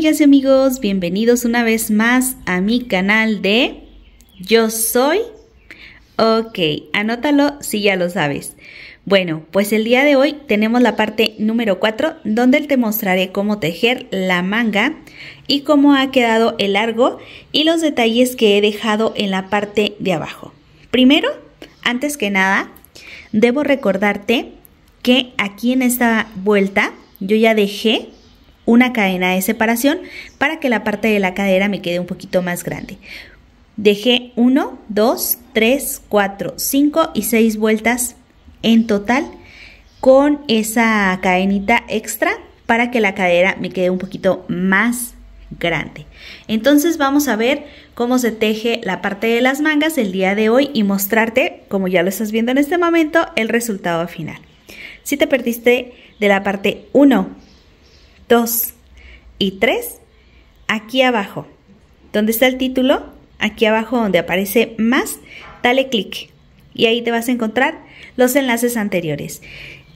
amigas y amigos, bienvenidos una vez más a mi canal de Yo Soy. Ok, anótalo si ya lo sabes. Bueno, pues el día de hoy tenemos la parte número 4 donde te mostraré cómo tejer la manga y cómo ha quedado el largo y los detalles que he dejado en la parte de abajo. Primero, antes que nada, debo recordarte que aquí en esta vuelta yo ya dejé una cadena de separación para que la parte de la cadera me quede un poquito más grande. Dejé 1, 2, 3, 4, 5 y 6 vueltas en total con esa cadenita extra para que la cadera me quede un poquito más grande. Entonces vamos a ver cómo se teje la parte de las mangas el día de hoy y mostrarte, como ya lo estás viendo en este momento, el resultado final. Si te perdiste de la parte 1, 2 y 3, aquí abajo, donde está el título, aquí abajo donde aparece más, dale clic y ahí te vas a encontrar los enlaces anteriores.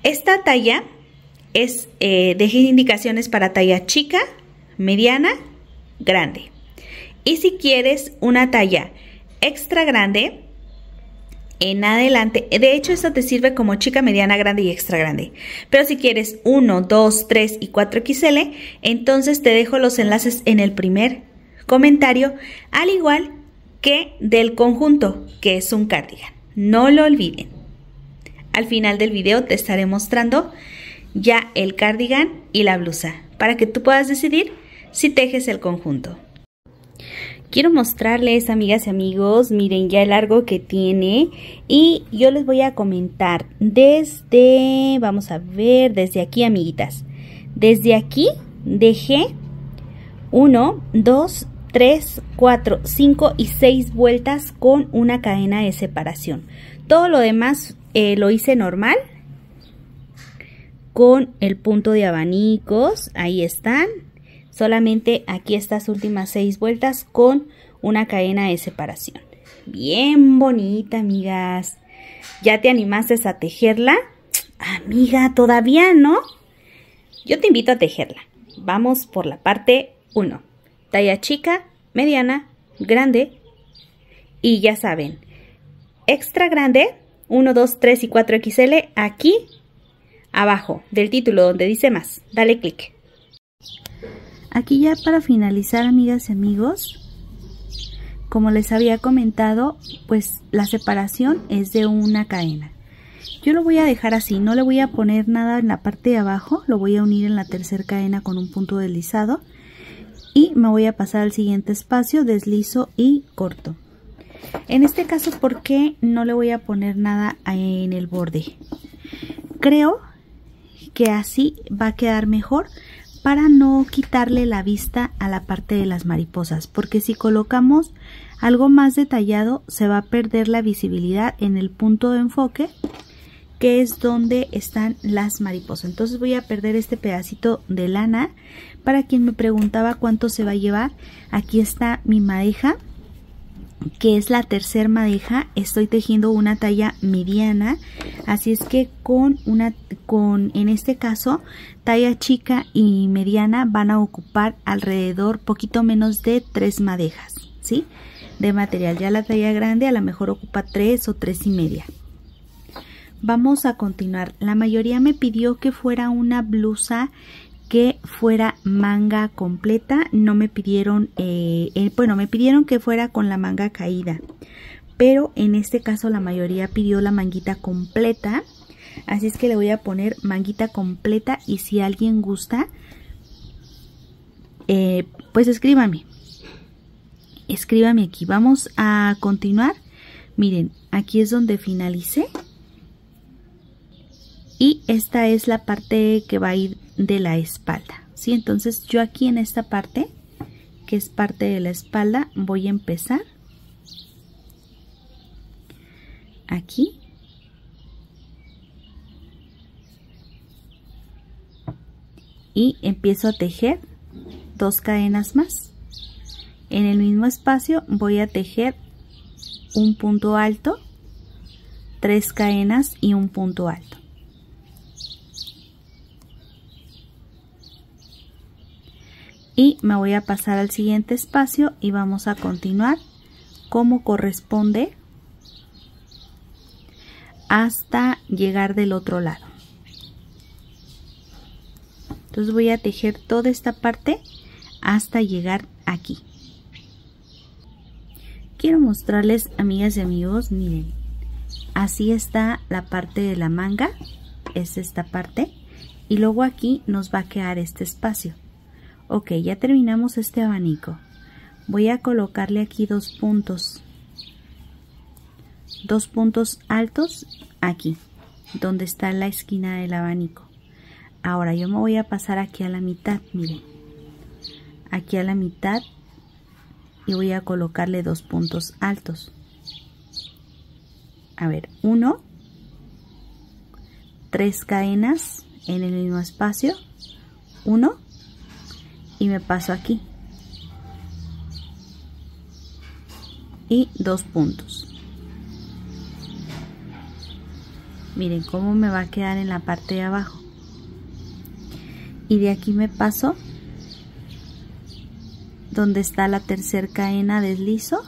Esta talla es, dejé indicaciones para talla chica, mediana, grande. Y si quieres una talla extra grande, en adelante, de hecho esto te sirve como chica, mediana, grande y extra grande. Pero si quieres 1, 2, 3 y 4XL, entonces te dejo los enlaces en el primer comentario, al igual que del conjunto, que es un cardigan. No lo olviden. Al final del video te estaré mostrando ya el cardigan y la blusa, para que tú puedas decidir si tejes el conjunto. Quiero mostrarles, amigas y amigos, miren ya el largo que tiene y yo les voy a comentar desde, vamos a ver, desde aquí, amiguitas. Desde aquí dejé 1, 2, 3, 4, 5 y 6 vueltas con una cadena de separación. Todo lo demás lo hice normal con el punto de abanicos, ahí están. Solamente aquí estas últimas 6 vueltas con una cadena de separación. Bien bonita, amigas. ¿Ya te animaste a tejerla? Amiga, ¿todavía no? Yo te invito a tejerla. Vamos por la parte 1. Talla chica, mediana, grande. Y ya saben, extra grande, 1, 2, 3 y 4XL aquí abajo del título donde dice más. Dale clic. Aquí ya para finalizar, amigas y amigos, como les había comentado, pues la separación es de una cadena. Yo lo voy a dejar así, no le voy a poner nada en la parte de abajo, lo voy a unir en la tercera cadena con un punto deslizado y me voy a pasar al siguiente espacio, deslizo y corto. En este caso, ¿por qué no le voy a poner nada en el borde? Creo que así va a quedar mejor, para no quitarle la vista a la parte de las mariposas, porque si colocamos algo más detallado se va a perder la visibilidad en el punto de enfoque, que es donde están las mariposas. Entonces voy a perder este pedacito de lana. Para quien me preguntaba cuánto se va a llevar, aquí está mi madeja, que es la tercera madeja. Estoy tejiendo una talla mediana, así es que en este caso talla chica y mediana van a ocupar alrededor poquito menos de 3 madejas, ¿sí? De material. Ya la talla grande a lo mejor ocupa 3 o 3 y media. Vamos a continuar. La mayoría me pidió que fuera una blusa que fuera manga completa. No me pidieron, bueno, me pidieron que fuera con la manga caída, pero en este caso la mayoría pidió la manguita completa, así es que le voy a poner manguita completa. Y si alguien gusta, pues escríbame aquí. Vamos a continuar. Miren, aquí es donde finalicé y esta es la parte que va a ir de la espalda, ¿sí? Entonces yo aquí en esta parte, que es parte de la espalda, voy a empezar aquí y empiezo a tejer 2 cadenas más. En el mismo espacio voy a tejer un punto alto, 3 cadenas y un punto alto. y me voy a pasar al siguiente espacio y vamos a continuar como corresponde hasta llegar del otro lado. Entonces voy a tejer toda esta parte hasta llegar aquí. Quiero mostrarles, amigas y amigos, miren, así está la parte de la manga, es esta parte, y luego aquí nos va a quedar este espacio. Ok, ya terminamos este abanico. Voy a colocarle aquí dos puntos altos aquí, donde está la esquina del abanico. Ahora yo me voy a pasar aquí a la mitad, miren, aquí a la mitad, y voy a colocarle dos puntos altos. A ver, 1, 3 cadenas en el mismo espacio, 1, y me paso aquí y 2 puntos. Miren cómo me va a quedar en la parte de abajo, y de aquí me paso donde está la tercera cadena, deslizo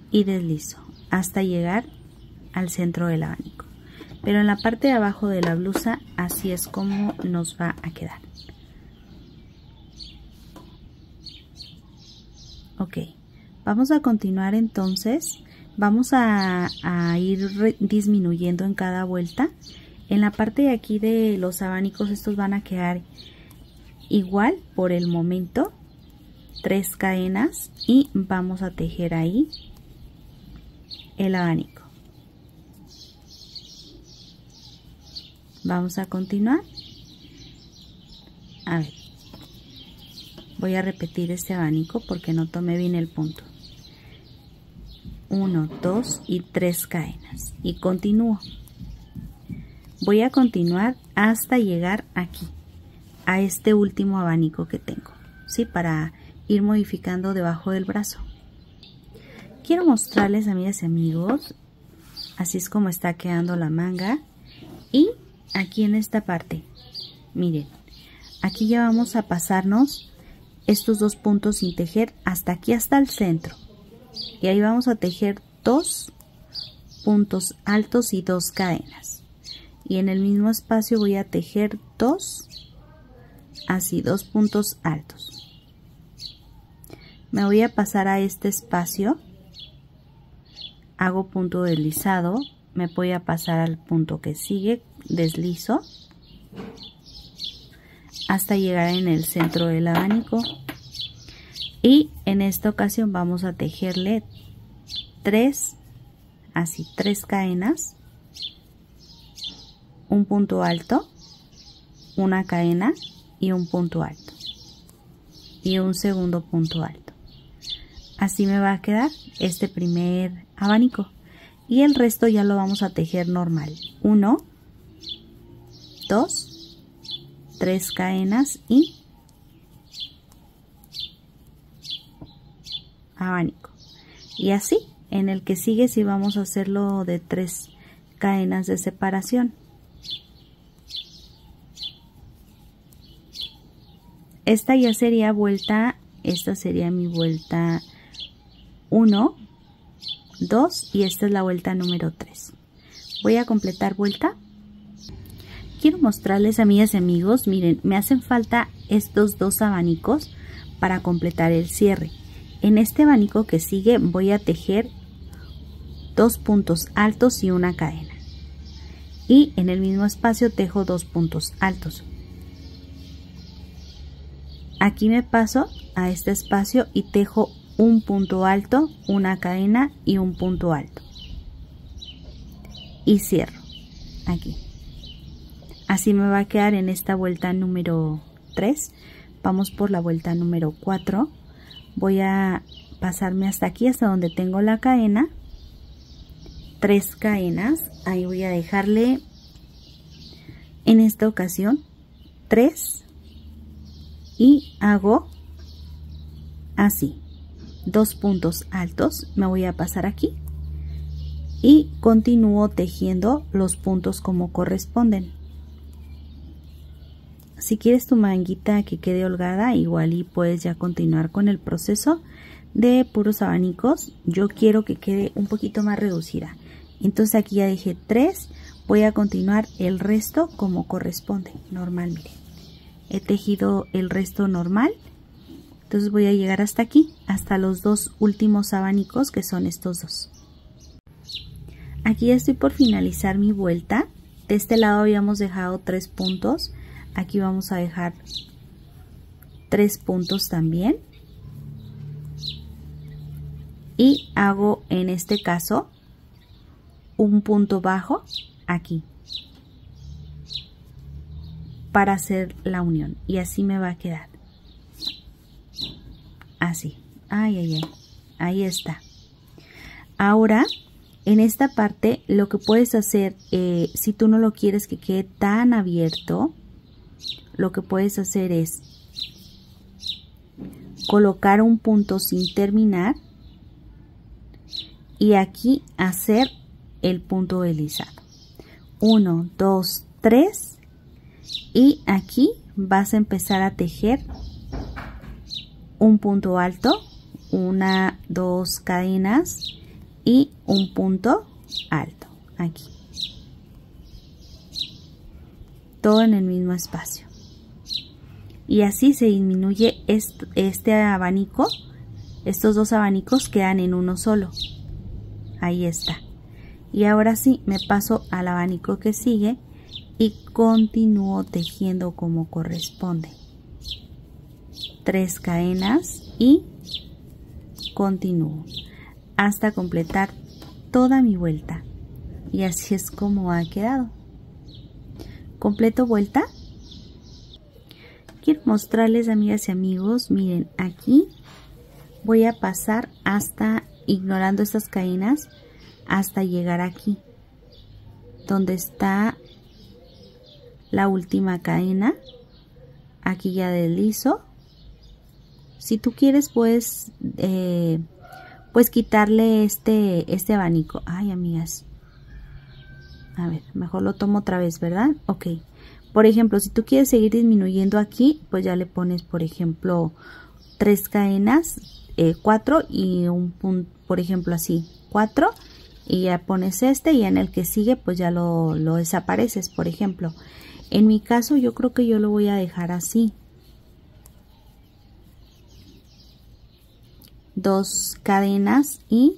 y deslizo hasta llegar al centro del abanico, pero en la parte de abajo de la blusa así es como nos va a quedar. Ok, vamos a continuar entonces. Vamos a ir disminuyendo en cada vuelta. En la parte de aquí de los abanicos, estos van a quedar igual por el momento, 3 cadenas, y vamos a tejer ahí el abanico. Vamos a continuar. A ver, voy a repetir este abanico porque no tomé bien el punto. 1, 2 y 3 cadenas, y continúo. Voy a continuar hasta llegar aquí, a este último abanico que tengo, ¿sí? Para ir modificando debajo del brazo. Quiero mostrarles, amigas y amigos, así es como está quedando la manga. Y aquí en esta parte, miren, aquí ya vamos a pasarnos estos 2 puntos sin tejer hasta aquí, hasta el centro, y ahí vamos a tejer 2 puntos altos y 2 cadenas, y en el mismo espacio voy a tejer 2 puntos altos. Me voy a pasar a este espacio, hago punto deslizado, me voy a pasar al punto que sigue, deslizo hasta llegar en el centro del abanico, y en esta ocasión vamos a tejerle 3 cadenas, un punto alto, una cadena y un punto alto, y un segundo punto alto. Así me va a quedar este primer abanico, y el resto ya lo vamos a tejer normal. 1, 2, 3 cadenas y abanico. Y así en el que sigue sí vamos a hacerlo de 3 cadenas de separación. Esta ya sería vuelta, esta sería mi vuelta 1, 2 y esta es la vuelta número 3. Voy a completar vuelta. Quiero mostrarles, amigas y amigos, miren, me hacen falta estos 2 abanicos para completar el cierre. En este abanico que sigue voy a tejer 2 puntos altos y una cadena, y en el mismo espacio tejo 2 puntos altos. Aquí me paso a este espacio y tejo un punto alto, una cadena y un punto alto, y cierro aquí. Así me va a quedar en esta vuelta número 3. Vamos por la vuelta número 4. Voy a pasarme hasta aquí, hasta donde tengo la cadena, 3 cadenas, ahí voy a dejarle en esta ocasión 3 y hago así 2 puntos altos, me voy a pasar aquí y continúo tejiendo los puntos como corresponden. si quieres tu manguita que quede holgada, igual y puedes ya continuar con el proceso de puros abanicos. Yo quiero que quede un poquito más reducida. Entonces aquí ya dejé 3. Voy a continuar el resto como corresponde, normal, miren. He tejido el resto normal. Entonces voy a llegar hasta aquí, hasta los 2 últimos abanicos, que son estos 2. Aquí ya estoy por finalizar mi vuelta. De este lado habíamos dejado 3 puntos. Aquí vamos a dejar 3 puntos también. Y hago en este caso un punto bajo aquí para hacer la unión, y así me va a quedar. Así. Ahí está. Ahora en esta parte lo que puedes hacer, si tú no lo quieres que quede tan abierto, lo que puedes hacer es colocar un punto sin terminar y aquí hacer el punto deslizado. 1, 2, 3 y aquí vas a empezar a tejer un punto alto, 1, 2 cadenas y un punto alto aquí, todo en el mismo espacio, y así se disminuye este abanico. Estos 2 abanicos quedan en uno solo. Ahí está. Y ahora sí me paso al abanico que sigue y continúo tejiendo como corresponde. 3 cadenas y continúo hasta completar toda mi vuelta, y así es como ha quedado. Completo vuelta. Quiero mostrarles, amigas y amigos, miren, aquí voy a pasar hasta, ignorando estas cadenas, hasta llegar aquí donde está la última cadena. Aquí ya deslizo. Si tú quieres pues quitarle este abanico. Ay, amigas, a ver, mejor lo tomo otra vez, ¿verdad? Ok. Por ejemplo, si tú quieres seguir disminuyendo aquí, pues ya le pones, por ejemplo, 3 cadenas, 4 y un punto, por ejemplo, así, 4, y ya pones y en el que sigue pues ya lo desapareces, por ejemplo. En mi caso yo creo que yo lo voy a dejar así. 2 cadenas y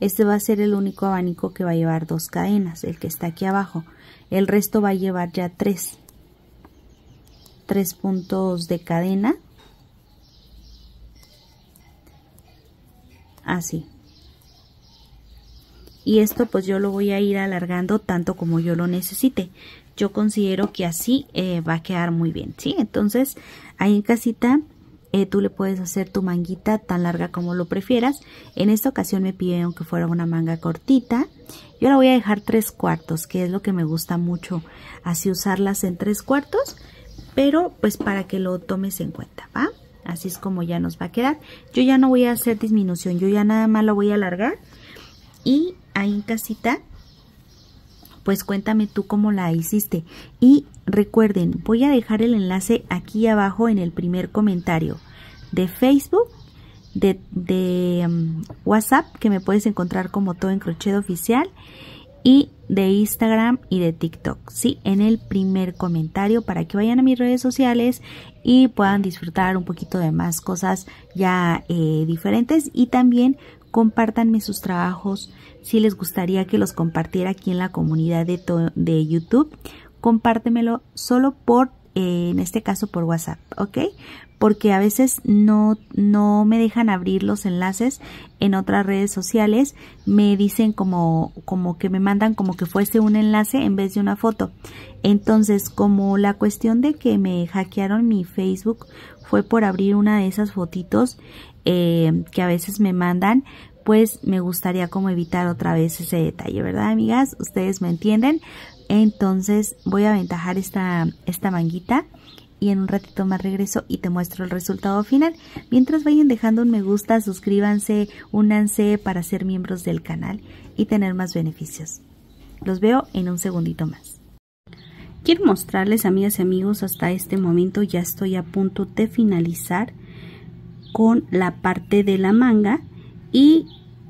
este va a ser el único abanico que va a llevar 2 cadenas, el que está aquí abajo. El resto va a llevar ya 3 puntos de cadena, así. Y esto pues yo lo voy a ir alargando tanto como yo lo necesite. Yo considero que así va a quedar muy bien, ¿sí? Entonces ahí en casita tú le puedes hacer tu manguita tan larga como lo prefieras. En esta ocasión me pidieron que fuera una manga cortita. Yo la voy a dejar 3/4, que es lo que me gusta mucho, así usarlas en 3/4, pero pues para que lo tomes en cuenta, ¿va? Así es como ya nos va a quedar. Yo ya no voy a hacer disminución, yo ya nada más lo voy a alargar. Y ahí en casita pues cuéntame tú cómo la hiciste. Y recuerden, voy a dejar el enlace aquí abajo en el primer comentario de Facebook, de WhatsApp, que me puedes encontrar como Todo en Crochet Oficial, y de Instagram y de TikTok, ¿sí? En el primer comentario, para que vayan a mis redes sociales y puedan disfrutar un poquito de más cosas ya diferentes, y también compártanme sus trabajos. Si les gustaría que los compartiera aquí en la comunidad de YouTube, compártemelo solo por, en este caso por WhatsApp, ¿ok? Porque a veces no me dejan abrir los enlaces en otras redes sociales. Me dicen como que me mandan como que fuese un enlace en vez de una foto. Entonces, como la cuestión de que me hackearon mi Facebook fue por abrir una de esas fotitos que a veces me mandan, pues me gustaría como evitar otra vez ese detalle, ¿verdad, amigas? Ustedes me entienden. Entonces voy a aventajar esta manguita y en un ratito más regreso y te muestro el resultado final. Mientras vayan dejando un me gusta, suscríbanse, únanse para ser miembros del canal y tener más beneficios. Los veo en un segundito más. Quiero mostrarles, amigas y amigos, hasta este momento ya estoy a punto de finalizar con la parte de la manga y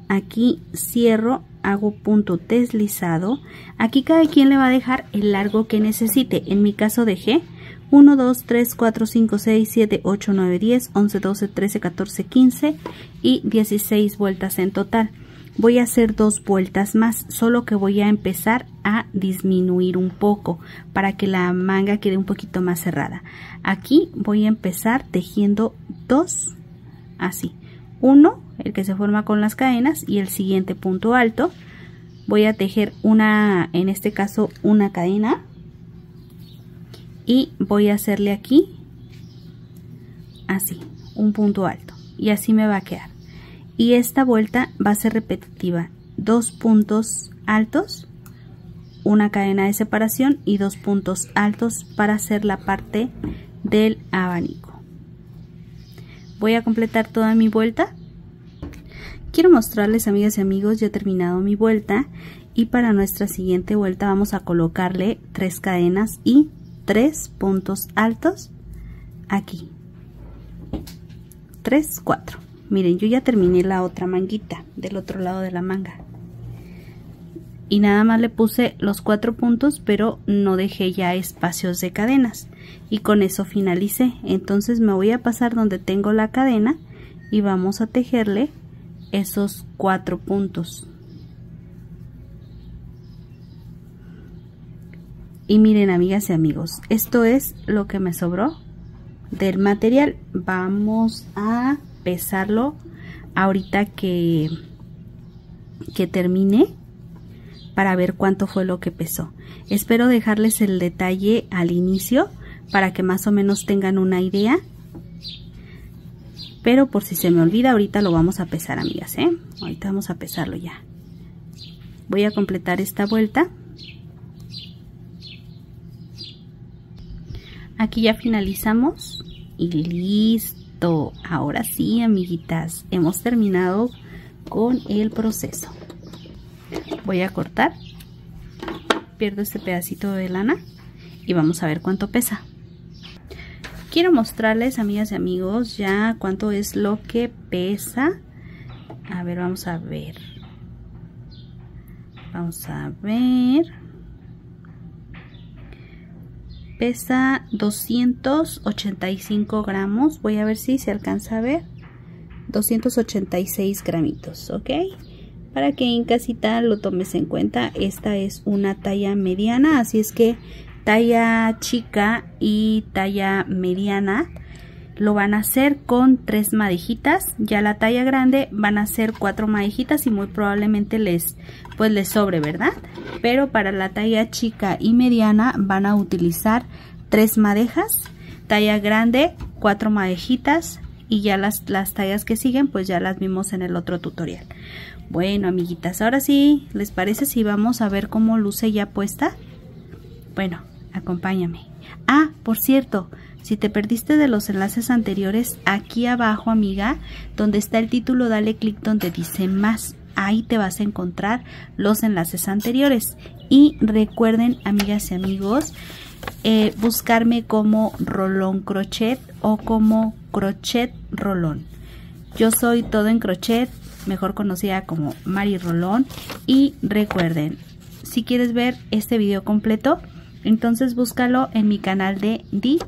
aquí cierro, hago punto deslizado. Aquí cada quien le va a dejar el largo que necesite. En mi caso dejé 1, 2, 3, 4, 5, 6, 7, 8, 9, 10, 11, 12, 13, 14, 15 y 16 vueltas en total. Voy a hacer 2 vueltas más, solo que voy a empezar a disminuir un poco para que la manga quede un poquito más cerrada. Aquí voy a empezar tejiendo 2, así, uno, el que se forma con las cadenas, y el siguiente punto alto. Voy a tejer una, en este caso una cadena, y voy a hacerle aquí así, un punto alto, y así me va a quedar. Y esta vuelta va a ser repetitiva, 2 puntos altos, una cadena de separación y 2 puntos altos para hacer la parte del abanico. Voy a completar toda mi vuelta. Quiero mostrarles, amigas y amigos, ya he terminado mi vuelta, y para nuestra siguiente vuelta vamos a colocarle 3 cadenas y 3 puntos altos aquí, 3, 4. Miren, yo ya terminé la otra manguita del otro lado de la manga y nada más le puse los 4 puntos, pero no dejé ya espacios de cadenas, y con eso finalicé. Entonces me voy a pasar donde tengo la cadena y vamos a tejerle esos 4 puntos. Y miren, amigas y amigos, esto es lo que me sobró del material. Vamos a pesarlo ahorita que termine para ver cuánto fue lo que pesó. Espero dejarles el detalle al inicio para que más o menos tengan una idea, pero por si se me olvida, ahorita lo vamos a pesar, amigas, ahorita vamos a pesarlo ya. Voy a completar esta vuelta. Aquí ya finalizamos y listo. Ahora sí, amiguitas, hemos terminado con el proceso. Voy a cortar, pierdo este pedacito de lana y vamos a ver cuánto pesa. Quiero mostrarles, amigas y amigos, ya cuánto es lo que pesa. A ver, vamos a ver. Pesa 285 gramos. Voy a ver si se alcanza a ver. 286 gramitos, ¿ok? Para que en casita lo tomes en cuenta. Esta es una talla mediana, así es que talla chica y talla mediana lo van a hacer con 3 madejitas. Ya la talla grande van a hacer 4 madejitas y muy probablemente les sobre, ¿verdad? Pero para la talla chica y mediana van a utilizar 3 madejas, talla grande 4 madejitas, y ya las tallas que siguen pues ya las vimos en el otro tutorial. Bueno, amiguitas, ahora sí, ¿les parece si vamos a ver cómo luce ya puesta? Bueno, acompáñame. Ah, por cierto, si te perdiste de los enlaces anteriores, aquí abajo, amiga, donde está el título, dale clic donde dice más. Ahí te vas a encontrar los enlaces anteriores. Y recuerden, amigas y amigos, buscarme como Rolón Crochet o como Crochet Rolón. Yo soy Todo en Crochet, mejor conocida como Mari Rolón. Y recuerden, si quieres ver este video completo, entonces búscalo en mi canal de Di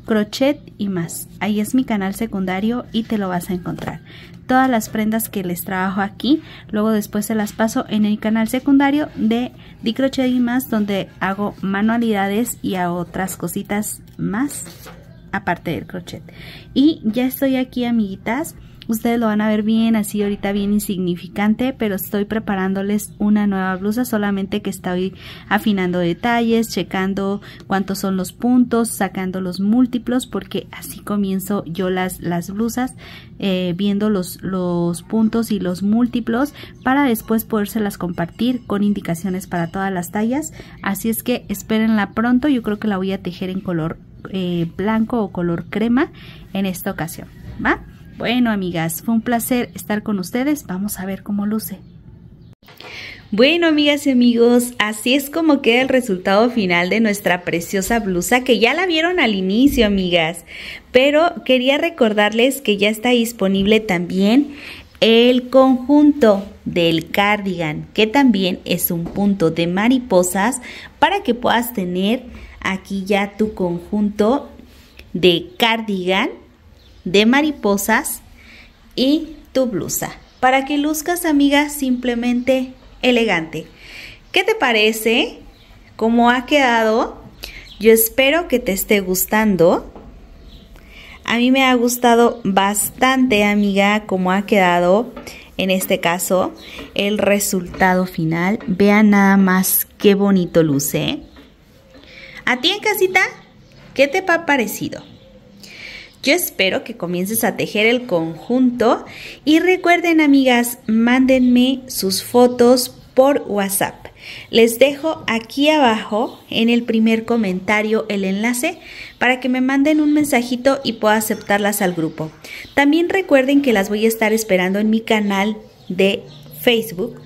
Crochet y más. Ahí es mi canal secundario y te lo vas a encontrar. Todas las prendas que les trabajo aquí, luego después se las paso en el canal secundario de Di Crochet y más, donde hago manualidades y a otras cositas más aparte del crochet. Y ya estoy aquí, amiguitas. Ustedes lo van a ver bien así ahorita, bien insignificante, pero estoy preparándoles una nueva blusa, solamente que estoy afinando detalles, checando cuántos son los puntos, sacando los múltiplos, porque así comienzo yo las blusas, viendo los puntos y los múltiplos, para después podérselas compartir con indicaciones para todas las tallas. Así es que espérenla pronto. Yo creo que la voy a tejer en color blanco o color crema en esta ocasión, ¿va? Bueno, amigas, fue un placer estar con ustedes. Vamos a ver cómo luce. Bueno, amigas y amigos, así es como queda el resultado final de nuestra preciosa blusa, que ya la vieron al inicio, amigas, pero quería recordarles que ya está disponible también el conjunto del cardigan, que también es un punto de mariposas, para que puedas tener aquí ya tu conjunto de cardigan, de mariposas y tu blusa, para que luzcas, amiga, simplemente elegante. ¿Qué te parece? ¿Cómo ha quedado? Yo espero que te esté gustando. A mí me ha gustado bastante, amiga, cómo ha quedado en este caso el resultado final. Vean nada más qué bonito luce. ¿A ti en casita? ¿Qué te ha parecido? Yo espero que comiences a tejer el conjunto y recuerden, amigas, mándenme sus fotos por WhatsApp. Les dejo aquí abajo en el primer comentario el enlace para que me manden un mensajito y pueda aceptarlas al grupo. También recuerden que las voy a estar esperando en mi canal de Facebook,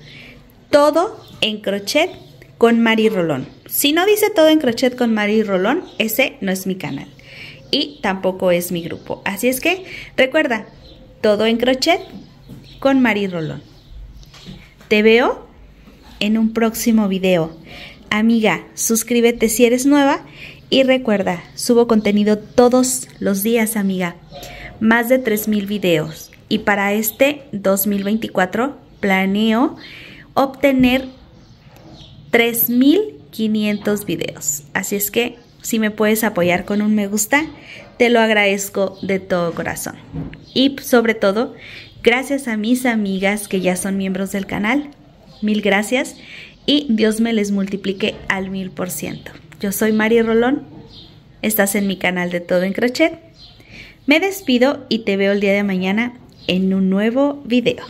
Todo en Crochet con Mari Rolón. Si no dice Todo en Crochet con Mari Rolón, ese no es mi canal. Y tampoco es mi grupo. Así es que recuerda, Todo en Crochet con Mari Rolón. Te veo en un próximo video. Amiga, suscríbete si eres nueva y recuerda, subo contenido todos los días, amiga. Más de 3000 videos. Y para este 2024 planeo obtener 3500 videos. Así es que si me puedes apoyar con un me gusta, te lo agradezco de todo corazón. Y sobre todo, gracias a mis amigas que ya son miembros del canal. Mil gracias y Dios me les multiplique al 1000%. Yo soy Mari Rolón. Estás en mi canal de Todo en Crochet. Me despido y te veo el día de mañana en un nuevo video.